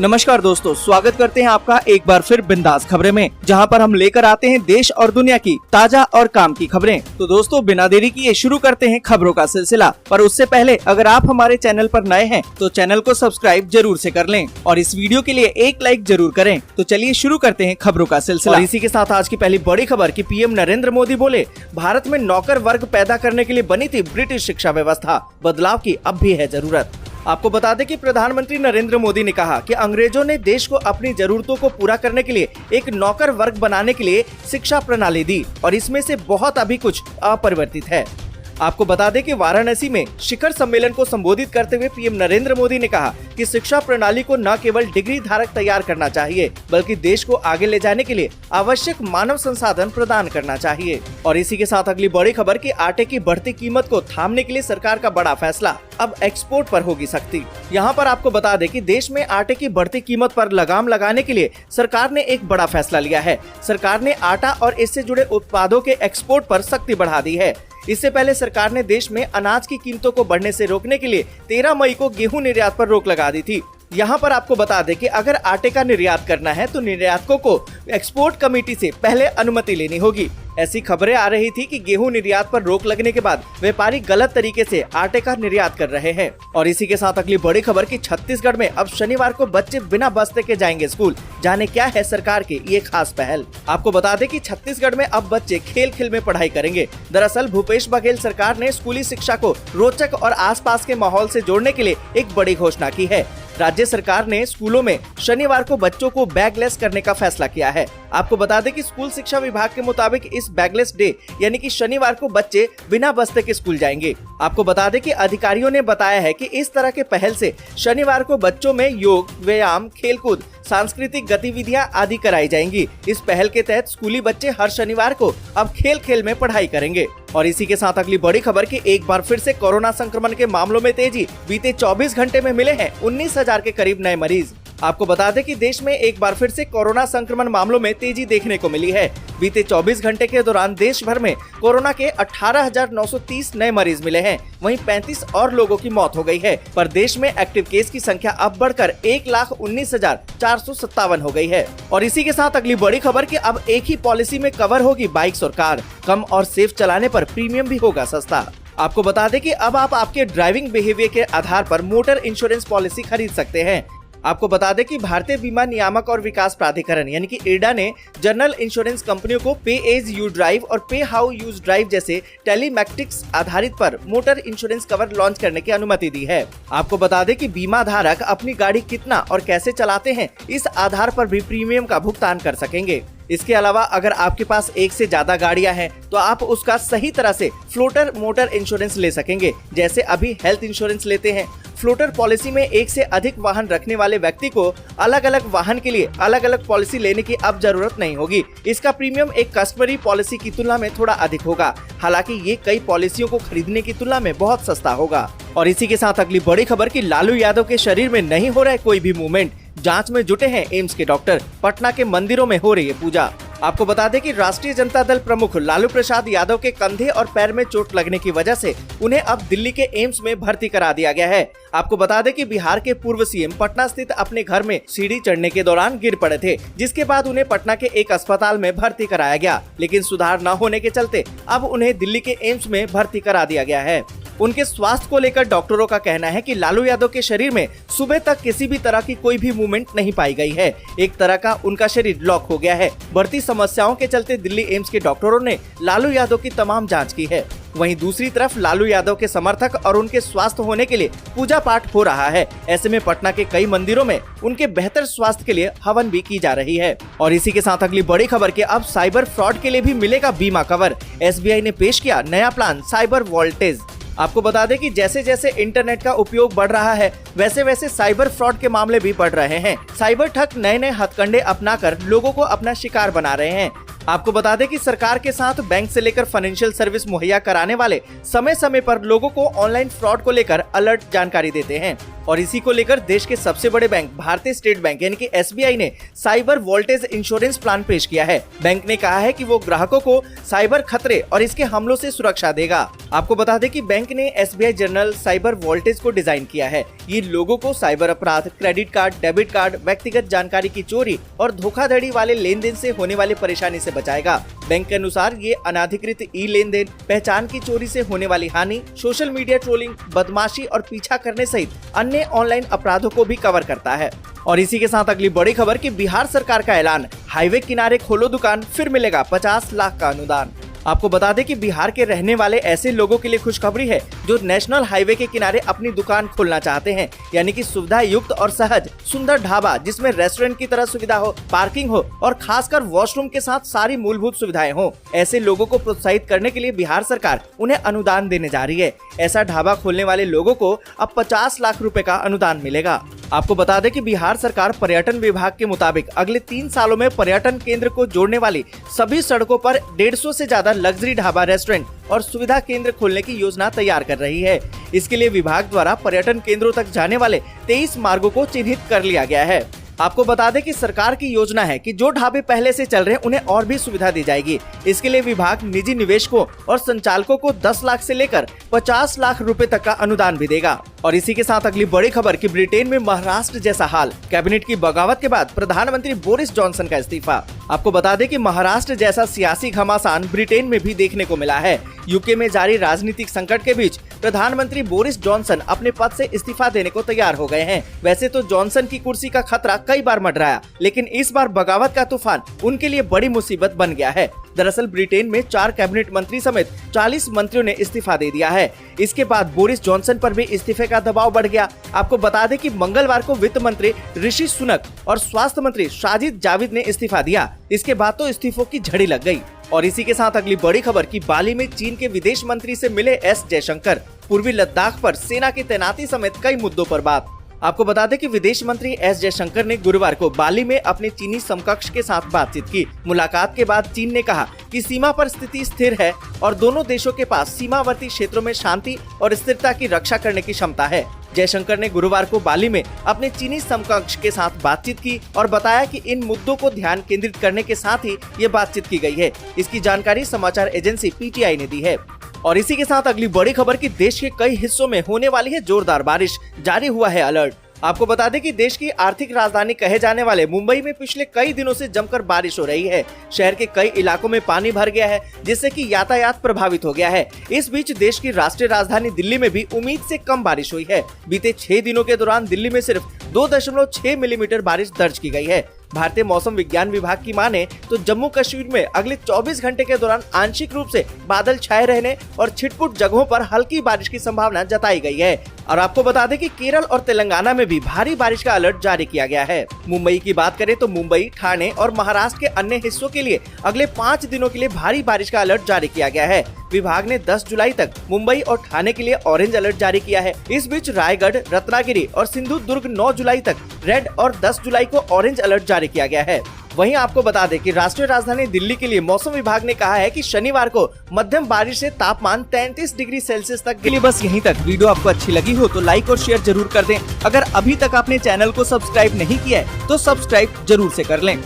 नमस्कार दोस्तों, स्वागत करते हैं आपका एक बार फिर बिंदास खबरें में, जहां पर हम लेकर आते हैं देश और दुनिया की ताजा और काम की खबरें। तो दोस्तों, बिना देरी किए शुरू करते हैं खबरों का सिलसिला। पर उससे पहले अगर आप हमारे चैनल पर नए हैं तो चैनल को सब्सक्राइब जरूर से कर लें और इस वीडियो के लिए एक लाइक जरूर करें। तो चलिए शुरू करते हैं खबरों का सिलसिला। और इसी के साथ आज की पहली बड़ी खबर कि पीएम नरेंद्र मोदी बोले, भारत में नौकर वर्ग पैदा करने के लिए बनी थी ब्रिटिश शिक्षा व्यवस्था, बदलाव की अब भी है जरूरत। आपको बता दें कि प्रधानमंत्री नरेंद्र मोदी ने कहा कि अंग्रेजों ने देश को अपनी जरूरतों को पूरा करने के लिए एक नौकर वर्ग बनाने के लिए शिक्षा प्रणाली दी और इसमें से बहुत अभी कुछ अपरिवर्तित है। आपको बता दें कि वाराणसी में शिखर सम्मेलन को संबोधित करते हुए पीएम नरेंद्र मोदी ने कहा कि शिक्षा प्रणाली को न केवल डिग्री धारक तैयार करना चाहिए बल्कि देश को आगे ले जाने के लिए आवश्यक मानव संसाधन प्रदान करना चाहिए। और इसी के साथ अगली बड़ी खबर कि आटे की बढ़ती कीमत को थामने के लिए सरकार का बड़ा फैसला, अब एक्सपोर्ट पर होगी सख्ती। यहाँ पर आपको बता दें कि देश में आटे की बढ़ती कीमत पर लगाम लगाने के लिए सरकार ने एक बड़ा फैसला लिया है। सरकार ने आटा और इससे जुड़े उत्पादों के एक्सपोर्ट पर सख्ती बढ़ा दी है। इससे पहले सरकार ने देश में अनाज की कीमतों को बढ़ने से रोकने के लिए 13 मई को गेहूं निर्यात पर रोक लगा दी थी। यहाँ पर आपको बता दें कि अगर आटे का निर्यात करना है तो निर्यातकों को एक्सपोर्ट कमेटी से पहले अनुमति लेनी होगी। ऐसी खबरें आ रही थी कि गेहूं निर्यात पर रोक लगने के बाद व्यापारी गलत तरीके से आटे का निर्यात कर रहे हैं। और इसी के साथ अगली बड़ी खबर कि छत्तीसगढ़ में अब शनिवार को बच्चे बिना बस्ते के जाएंगे स्कूल। जाने क्या है सरकार की ये खास पहल। आपको बता दें कि छत्तीसगढ़ में अब बच्चे खेल खेल में पढ़ाई करेंगे। दरअसल भूपेश बघेल सरकार ने स्कूली शिक्षा को रोचक और आसपास के माहौल से जोड़ने के लिए एक बड़ी घोषणा की है। राज्य सरकार ने स्कूलों में शनिवार को बच्चों को बैगलेस करने का फैसला किया है। आपको बता दें कि स्कूल शिक्षा विभाग के मुताबिक इस बैगलेस डे यानी कि शनिवार को बच्चे बिना बस्ते के स्कूल जाएंगे। आपको बता दें कि अधिकारियों ने बताया है कि इस तरह के पहल से शनिवार को बच्चों में योग, व्यायाम, खेलकूद, सांस्कृतिक गतिविधियां आदि कराई जाएंगी। इस पहल के तहत स्कूली बच्चे हर शनिवार को अब खेल खेल में पढ़ाई करेंगे। और इसी के साथ अगली बड़ी खबर कि एक बार फिर से कोरोना संक्रमण के मामलों में तेजी, बीते 24 घंटे में मिले हैं 19,000 के करीब नए मरीज। आपको बता दें कि देश में एक बार फिर से कोरोना संक्रमण मामलों में तेजी देखने को मिली है। बीते 24 घंटे के दौरान देश भर में कोरोना के 18,930 नए मरीज मिले हैं। वहीं 35 और लोगों की मौत हो गई है। पर देश में एक्टिव केस की संख्या अब बढ़कर 1,19,457 हो गई है। और इसी के साथ अगली बड़ी खबर कि अब एक ही पॉलिसी में कवर होगी बाइक्स और कार। कम और सेफ चलाने पर प्रीमियम भी होगा सस्ता। आपको बता दें कि अब आप आपके ड्राइविंग बिहेवियर के आधार पर मोटर इंश्योरेंस पॉलिसी खरीद सकते हैं। आपको बता दें कि भारतीय बीमा नियामक और विकास प्राधिकरण यानी कि इरडा ने जनरल इंश्योरेंस कंपनियों को पे एज यू ड्राइव और पे हाउ यूज ड्राइव जैसे टेलीमैटिक्स आधारित पर मोटर इंश्योरेंस कवर लॉन्च करने की अनुमति दी है। आपको बता दें कि बीमा धारक अपनी गाड़ी कितना और कैसे चलाते हैं इस आधार पर भी प्रीमियम का भुगतान कर सकेंगे। इसके अलावा अगर आपके पास एक से ज्यादा गाड़ियां हैं तो आप उसका सही तरह से फ्लोटर मोटर इंश्योरेंस ले सकेंगे, जैसे अभी हेल्थ इंश्योरेंस लेते हैं। फ्लोटर पॉलिसी में एक से अधिक वाहन रखने वाले व्यक्ति को अलग अलग वाहन के लिए अलग अलग पॉलिसी लेने की अब जरूरत नहीं होगी। इसका प्रीमियम एक कस्टमरी पॉलिसी की तुलना में थोड़ा अधिक होगा। हालांकि ये कई पॉलिसियों को खरीदने की तुलना में बहुत सस्ता होगा। और इसी के साथ अगली बड़ी खबर कि लालू यादव के शरीर में नहीं हो रहा है कोई भी मूवमेंट। जांच में जुटे हैं एम्स के डॉक्टर। पटना के मंदिरों में हो रही है पूजा। आपको बता दें कि राष्ट्रीय जनता दल प्रमुख लालू प्रसाद यादव के कंधे और पैर में चोट लगने की वजह से उन्हें अब दिल्ली के एम्स में भर्ती करा दिया गया है। आपको बता दें कि बिहार के पूर्व सीएम पटना स्थित अपने घर में सीढ़ी चढ़ने के दौरान गिर पड़े थे, जिसके बाद उन्हें पटना के एक अस्पताल में भर्ती कराया गया, लेकिन सुधार न होने के चलते अब उन्हें दिल्ली के एम्स में भर्ती करा दिया गया है। उनके स्वास्थ्य को लेकर डॉक्टरों का कहना है कि लालू यादव के शरीर में सुबह तक किसी भी तरह की कोई भी मूवमेंट नहीं पाई गई है। एक तरह का उनका शरीर लॉक हो गया है। बढ़ती समस्याओं के चलते दिल्ली एम्स के डॉक्टरों ने लालू यादव की तमाम जांच की है। वहीं दूसरी तरफ लालू यादव के समर्थक और उनके स्वास्थ्य होने के लिए पूजा पाठ हो रहा है। ऐसे में पटना के कई मंदिरों में उनके बेहतर स्वास्थ्य के लिए हवन भी की जा रही है। और इसी के साथ अगली बड़ी खबर कि अब साइबर फ्रॉड के लिए भी मिलेगा बीमा कवर। SBI ने पेश किया नया प्लान साइबर वोल्टेज। आपको बता दें कि जैसे जैसे इंटरनेट का उपयोग बढ़ रहा है वैसे वैसे साइबर फ्रॉड के मामले भी बढ़ रहे हैं। साइबर ठग नए नए हथकंडे अपनाकर लोगों को अपना शिकार बना रहे हैं। आपको बता दें कि सरकार के साथ बैंक से लेकर फाइनेंशियल सर्विस मुहैया कराने वाले समय समय पर लोगों को ऑनलाइन फ्रॉड को लेकर अलर्ट जानकारी देते हैं और इसी को लेकर देश के सबसे बड़े बैंक भारतीय स्टेट बैंक यानी कि SBI ने साइबर वोल्टेज इंश्योरेंस प्लान पेश किया है। बैंक ने कहा है कि वो ग्राहकों को साइबर खतरे और इसके हमलों से सुरक्षा देगा। आपको बता दें कि बैंक ने SBI जनरल साइबर वोल्टेज को डिजाइन किया है। ये लोगों को साइबर अपराध, क्रेडिट कार्ड, डेबिट कार्ड, व्यक्तिगत जानकारी की चोरी और धोखाधड़ी वाले लेन देन से होने वाली परेशानी से बचाएगा। बैंक के अनुसार ये अनाधिकृत ई लेन देन, पहचान की चोरी से होने वाली हानि, सोशल मीडिया ट्रोलिंग, बदमाशी और पीछा करने सहित अन्य ऑनलाइन अपराधों को भी कवर करता है। और इसी के साथ अगली बड़ी खबर कि बिहार सरकार का ऐलान, हाईवे किनारे खोलो दुकान, फिर मिलेगा 50 लाख का अनुदान। आपको बता दें कि बिहार के रहने वाले ऐसे लोगों के लिए खुशखबरी है जो नेशनल हाईवे के किनारे अपनी दुकान खोलना चाहते हैं, यानी कि सुविधा युक्त और सहज सुंदर ढाबा जिसमें रेस्टोरेंट की तरह सुविधा हो, पार्किंग हो और खासकर वॉशरूम के साथ सारी मूलभूत सुविधाएं हो। ऐसे लोगों को प्रोत्साहित करने के लिए बिहार सरकार उन्हें अनुदान देने जा रही है। ऐसा ढाबा खोलने वाले लोगों को अब 50 लाख रुपए का अनुदान मिलेगा। आपको बता दें कि बिहार सरकार पर्यटन विभाग के मुताबिक अगले 3 सालों में पर्यटन केंद्र को जोड़ने वाली सभी सड़कों पर 150 से ज्यादा लग्जरी ढाबा, रेस्टोरेंट और सुविधा केंद्र खोलने की योजना तैयार कर रही है। इसके लिए विभाग द्वारा पर्यटन केंद्रों तक जाने वाले 23 मार्गों को चिन्हित कर लिया गया है। आपको बता दें कि सरकार की योजना है कि जो ढाबे पहले से चल रहे हैं उन्हें और भी सुविधा दी जाएगी। इसके लिए विभाग निजी निवेशकों और संचालकों को 10 लाख से लेकर 50 लाख रुपए तक का अनुदान भी देगा। और इसी के साथ अगली बड़ी खबर कि ब्रिटेन में महाराष्ट्र जैसा हाल, कैबिनेट की बगावत के बाद प्रधानमंत्री बोरिस जॉनसन का इस्तीफा। आपको बता दें कि महाराष्ट्र जैसा सियासी घमासान ब्रिटेन में भी देखने को मिला है। यूके में जारी राजनीतिक संकट के बीच प्रधानमंत्री बोरिस जॉनसन अपने पद से इस्तीफा देने को तैयार हो गए हैं। वैसे तो जॉनसन की कुर्सी का खतरा कई बार मंडराया, लेकिन इस बार बगावत का तूफान उनके लिए बड़ी मुसीबत बन गया है। दरअसल ब्रिटेन में 4 कैबिनेट मंत्री समेत 40 मंत्रियों ने इस्तीफा दे दिया है। इसके बाद बोरिस जॉनसन पर भी इस्तीफे का दबाव बढ़ गया। आपको बता दें कि मंगलवार को वित्त मंत्री ऋषि सुनक और स्वास्थ्य मंत्री साजिद जाविद ने इस्तीफा दिया। इसके बाद तो इस्तीफों की झड़ी लग गई। और इसी के साथ अगली बड़ी खबर कि बाली में चीन के विदेश मंत्री से मिले एस जयशंकर। पूर्वी लद्दाख पर सेना की तैनाती समेत कई मुद्दों पर बात। आपको बता दें कि विदेश मंत्री एस जयशंकर ने गुरुवार को बाली में अपने चीनी समकक्ष के साथ बातचीत की। मुलाकात के बाद चीन ने कहा कि सीमा पर स्थिति स्थिर है और दोनों देशों के पास सीमावर्ती क्षेत्रों में शांति और स्थिरता की रक्षा करने की क्षमता है। जयशंकर ने गुरुवार को बाली में अपने चीनी समकक्ष के साथ बातचीत की और बताया कि इन मुद्दों को ध्यान केंद्रित करने के साथ ही ये बातचीत की गई है। इसकी जानकारी समाचार एजेंसी PTI ने दी है। और इसी के साथ अगली बड़ी खबर कि देश के कई हिस्सों में होने वाली है जोरदार बारिश, जारी हुआ है अलर्ट। आपको बता दें कि देश की आर्थिक राजधानी कहे जाने वाले मुंबई में पिछले कई दिनों से जमकर बारिश हो रही है। शहर के कई इलाकों में पानी भर गया है, जिससे कि यातायात प्रभावित हो गया है। इस बीच देश की राष्ट्रीय राजधानी दिल्ली में भी उम्मीद से कम बारिश हुई है। बीते 6 दिनों के दौरान दिल्ली में सिर्फ 2.6 मिलीमीटर बारिश दर्ज की गई है। भारतीय मौसम विज्ञान विभाग की माने तो जम्मू कश्मीर में अगले 24 घंटे के दौरान आंशिक रूप से बादल छाए रहने और छिटपुट जगहों पर हल्की बारिश की संभावना जताई गई है। और आपको बता दें कि केरल और तेलंगाना में भी भारी बारिश का अलर्ट जारी किया गया है। मुंबई की बात करें तो मुंबई, ठाणे और महाराष्ट्र के अन्य हिस्सों के लिए अगले 5 दिनों के लिए भारी बारिश का अलर्ट जारी किया गया है। विभाग ने 10 जुलाई तक मुंबई और ठाणे के लिए ऑरेंज अलर्ट जारी किया है। इस बीच रायगढ़, रत्नागिरी और सिंधुदुर्ग 9 जुलाई तक रेड और 10 जुलाई को ऑरेंज अलर्ट जारी किया गया है। वहीं आपको बता दें कि राष्ट्रीय राजधानी दिल्ली के लिए मौसम विभाग ने कहा है कि शनिवार को मध्यम बारिश से तापमान 33 डिग्री सेल्सियस तक के लिए। बस यहीं तक। वीडियो आपको अच्छी लगी हो तो लाइक और शेयर जरूर कर दें। अगर अभी तक आपने चैनल को सब्सक्राइब नहीं किया है तो सब्सक्राइब जरूर से कर लें।